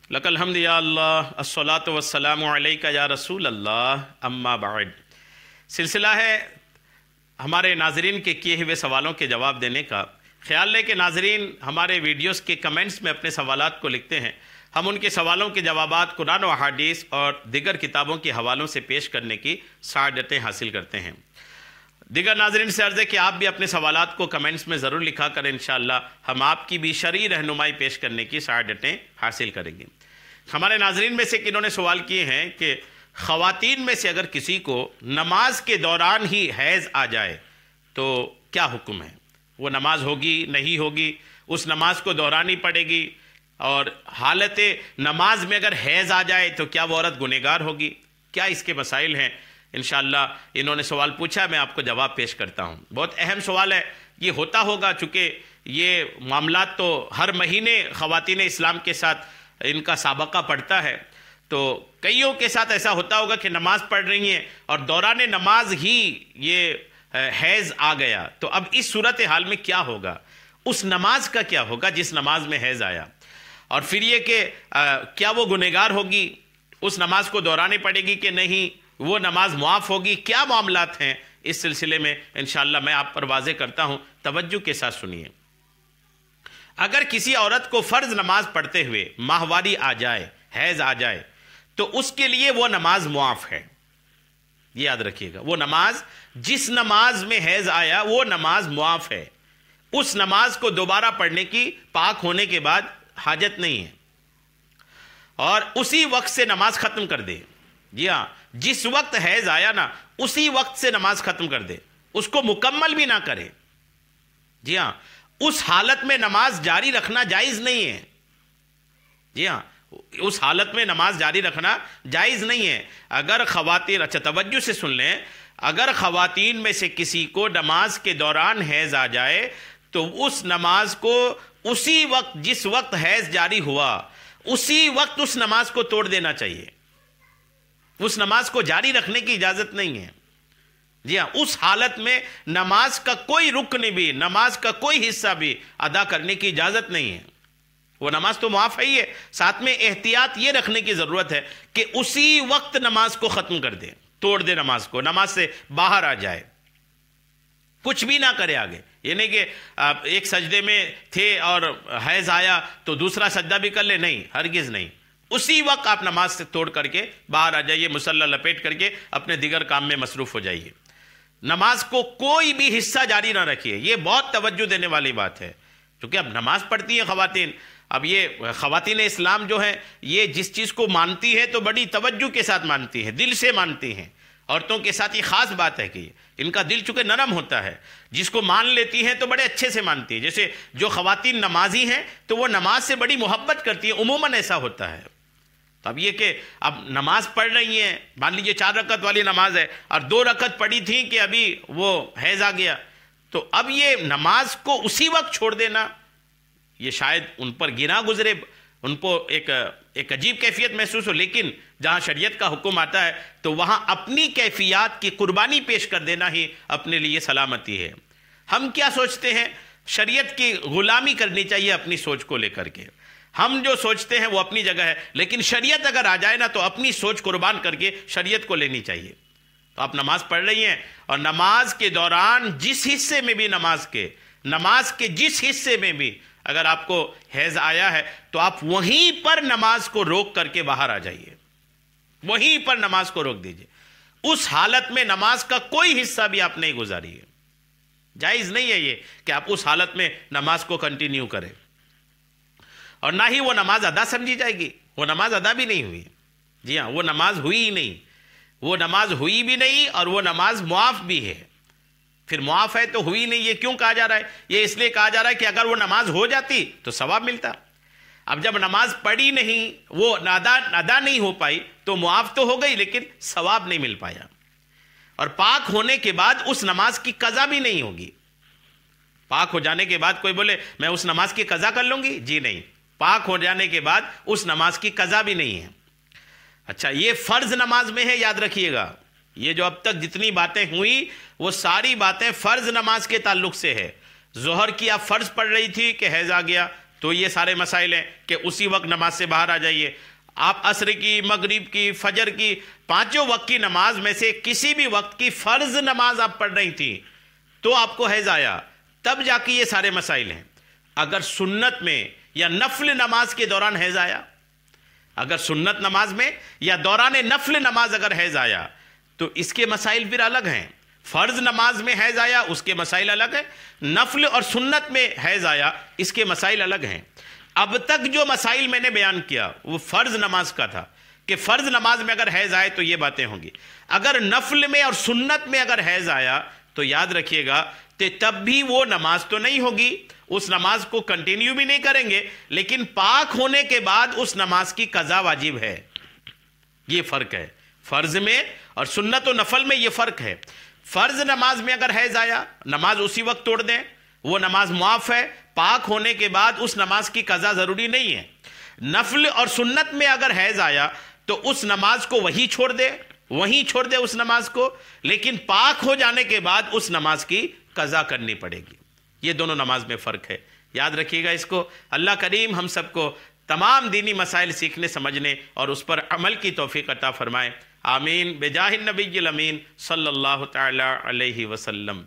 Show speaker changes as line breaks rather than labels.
لک الحمد یا اللہ الصلاۃ والسلام علیک یا رسول اللہ اما بعد۔ سلسلہ ہے ہمارے ناظرین کے کیے ہوئے سوالوں کے جواب دینے کا۔ خیال ہے کہ ناظرین ہمارے ویڈیوز کے کمنٹس میں اپنے سوالات کو لکھتے ہیں، ہم ان کے سوالوں کے جوابات قرآن و احادیث اور دیگر کتابوں کے حوالوں سے پیش کرنے کی سعادتیں حاصل کرتے ہیں۔ دیگر ناظرین سے عرض ہے کہ آپ بھی اپنے سوالات کو کمنٹس میں ضرور لکھا کریں، انشاءاللہ ہم آپ کی بھی شرعی رہنمائی پیش کرنے کی سعادتیں حاصل کریں گے۔ ہمارے ناظرین میں سے کنہوں نے سوال کیے ہیں کہ خواتین میں سے اگر کسی کو نماز کے دوران ہی حیض آ جائے تو کیا حکم ہے؟ وہ نماز ہوگی نہیں ہوگی، اس نماز کو دہرانی پڑے گی، اور حالت نماز میں اگر حیض آ جائے تو کیا وہ عورت گنہگار ہوگی؟ کیا اس کے مسائل ہیں؟ انشاءاللہ انہوں نے سوال پوچھا، میں آپ کو جواب پیش کرتا ہوں۔ بہت اہم سوال ہے، یہ ہوتا ہوگا چونکہ یہ معاملات تو ہر مہینے خواتین اسلام کے ساتھ ان کا سابقہ پڑتا ہے، تو کئیوں کے ساتھ ایسا ہوتا ہوگا کہ نماز پڑھ رہی ہیں اور دوران نماز ہی یہ حیض آ گیا، تو اب اس صورتحال میں کیا ہوگا؟ اس نماز کا کیا ہوگا جس نماز میں حیض آیا؟ اور پھر یہ کہ کیا وہ گنہگار ہوگی؟ اس نماز کو دہرانی پڑے گی کہ نہیں؟ وہ نماز معاف ہوگی؟ کیا معاملات ہیں اس سلسلے میں انشاءاللہ میں آپ پر واضح کرتا ہوں، توجہ کے ساتھ سنیے۔ اگر کسی عورت کو فرض نماز پڑھتے ہوئے ماہواری آ جائے، حیض آ جائے، تو اس کے لیے وہ نماز معاف ہے، یہ یاد رکھیے گا۔ وہ نماز، جس نماز میں حیض آیا وہ نماز معاف ہے، اس نماز کو دوبارہ پڑھنے کی پاک ہونے کے بعد حاجت نہیں ہے، اور اسی وقت سے نماز ختم کر دے۔ جی ہاں، جس وقت حیض آیا نا اسی وقت سے نماز ختم کر دے، اس کو مکمل بھی نہ کرے۔ جی ہاں، اس حالت میں نماز جاری رکھنا جائز نہیں ہے۔ جی ہاں، اس حالت میں نماز جاری رکھنا جائز نہیں ہے۔ اگر خواتین، اچھا توجہ سے سن لیں، اگر خواتین میں سے کسی کو نماز کے دوران حیض آ جائے تو اس نماز کو اسی وقت، جس وقت حیض جاری ہوا اسی وقت اس نماز کو توڑ دینا چاہیے، اس نماز کو جاری رکھنے کی اجازت نہیں ہے۔ جی ہاں، اس حالت میں نماز کا کوئی رکن بھی، نماز کا کوئی حصہ بھی ادا کرنے کی اجازت نہیں ہے۔ وہ نماز تو معاف ہی ہے، ساتھ میں احتیاط یہ رکھنے کی ضرورت ہے کہ اسی وقت نماز کو ختم کر دے، توڑ دے نماز کو، نماز سے باہر آ جائے، کچھ بھی نہ کرے آگے۔ یہ نہیں کہ آپ ایک سجدے میں تھے اور حیض آیا تو دوسرا سجدہ بھی کر لے، نہیں، ہرگز نہیں۔ اسی وقت آپ نماز سے توڑ کر کے باہر آ جائیے، مصلی لپیٹ کر کے اپنے دیگر کام میں مصروف ہو جائیے۔ نماز کو کوئی بھی حصہ جاری نہ رکھیے، یہ بہت توجہ دینے والی بات ہے، کیونکہ اب نماز پڑھتی ہیں خواتین۔ اب یہ خواتین اسلام جو ہیں یہ جس چیز کو مانتی ہے تو بڑی توجہ کے ساتھ مانتی ہیں، دل سے مانتی ہیں۔ عورتوں کے ساتھ یہ خاص بات ہے کہ ان کا دل چونکہ نرم ہوتا ہے، جس کو مان لیتی ہیں تو بڑے اچھے سے مانتی ہیں۔ جیسے جو خواتین نمازی ہیں تو وہ نماز سے بڑی محبت کرتی ہیں، عموماً ایسا ہوتا ہے۔ تو اب یہ کہ اب نماز پڑھ رہی ہیں، مان لیجیے 4 رکعت والی نماز ہے اور 2 رکعت پڑھی تھیں کہ ابھی وہ حیض آ گیا، تو اب یہ نماز کو اسی وقت چھوڑ دینا، یہ شاید ان پر گناہ گزرے، ان کو ایک عجیب کیفیت محسوس ہو، لیکن جہاں شریعت کا حکم آتا ہے تو وہاں اپنی کیفیات کی قربانی پیش کر دینا ہی اپنے لیے سلامتی ہے۔ ہم کیا سوچتے ہیں؟ شریعت کی غلامی کرنی چاہیے اپنی سوچ کو لے کر کے۔ ہم جو سوچتے ہیں وہ اپنی جگہ ہے، لیکن شریعت اگر آ جائے نا تو اپنی سوچ قربان کر کے شریعت کو لینی چاہیے۔ تو آپ نماز پڑھ رہی ہیں اور نماز کے دوران جس حصے میں بھی نماز کے جس حصے میں بھی اگر آپ کو حیض آیا ہے تو آپ وہیں پر نماز کو روک کر کے باہر آ جائیے، وہیں پر نماز کو روک دیجئے۔ اس حالت میں نماز کا کوئی حصہ بھی آپ نہیں گزاریے، جائز نہیں ہے یہ کہ آپ اس حالت میں نماز کو کنٹینیو کریں، اور نہ ہی وہ نماز ادا سمجھی جائے گی، وہ نماز ادا بھی نہیں ہوئی۔ جی ہاں، وہ نماز ہوئی ہی نہیں، وہ نماز ہوئی بھی نہیں اور وہ نماز معاف بھی ہے۔ پھر معاف ہے تو ہوئی نہیں، یہ کیوں کہا جا رہا ہے؟ یہ اس لیے کہا جا رہا ہے کہ اگر وہ نماز ہو جاتی تو ثواب ملتا۔ اب جب نماز پڑھی نہیں، وہ ادا نہیں ہو پائی تو معاف تو ہو گئی لیکن ثواب نہیں مل پایا، اور پاک ہونے کے بعد اس نماز کی قضا بھی نہیں ہوگی۔ پاک ہو جانے کے بعد کوئی بولے میں اس نماز کی قضا کر لوں گی، جی نہیں، پاک ہو جانے کے بعد اس نماز کی قضا بھی نہیں ہے۔ اچھا، یہ فرض نماز میں ہے، یاد رکھیے گا، یہ جو اب تک جتنی باتیں ہوئی وہ ساری باتیں فرض نماز کے تعلق سے ہے۔ ظہر کی آپ فرض پڑھ رہی تھی کہ حیض آ گیا، تو یہ سارے مسائل ہیں کہ اسی وقت نماز سے باہر آ جائیے. آپ عصر کی، مغرب کی، فجر کی، پانچوں وقت کی نماز میں سے کسی بھی وقت کی فرض نماز آپ پڑھ رہی تھیں تو آپ کو حیض آیا، تب جا کے یہ سارے مسائل ہیں. اگر سنت میں یا نفل نماز کے دوران حیض آیا، اگر سنت نماز میں یا دوران نفل نماز اگر حیض آیا تو اس کے مسائل پھر الگ ہیں. فرض نماز میں حیض آیا اس کے مسائل الگ ہیں، نفل اور سنت میں حیض آیا اس کے مسائل الگ ہیں. اب تک جو مسائل میں نے بیان کیا وہ فرض نماز کا تھا کہ فرض نماز میں اگر حیض آئے تو یہ باتیں ہوں گی. اگر نفل میں اور سنت میں اگر حیض آیا تو یاد رکھیے گا کہ تب بھی وہ نماز تو نہیں ہوگی، اس نماز کو کنٹینیو بھی نہیں کریں گے، لیکن پاک ہونے کے بعد اس نماز کی قضا واجب ہے. یہ فرق ہے فرض میں اور سنت و نفل میں، یہ فرق ہے. فرض نماز میں اگر حیض آیا نماز اسی وقت توڑ دیں، وہ نماز معاف ہے، پاک ہونے کے بعد اس نماز کی قضا ضروری نہیں ہے. نفل اور سنت میں اگر حیض آیا تو اس نماز کو وہیں چھوڑ دے اس نماز کو، لیکن پاک ہو جانے کے بعد اس نماز کی قضا کرنی پڑے گی. یہ دونوں نماز میں فرق ہے، یاد رکھیے گا اس کو. اللہ کریم ہم سب کو تمام دینی مسائل سیکھنے، سمجھنے اور اس پر عمل کی توفیق عطا فرمائے. آمین بجاہ النبی الامین صلی اللہ تعالی علیہ وسلم.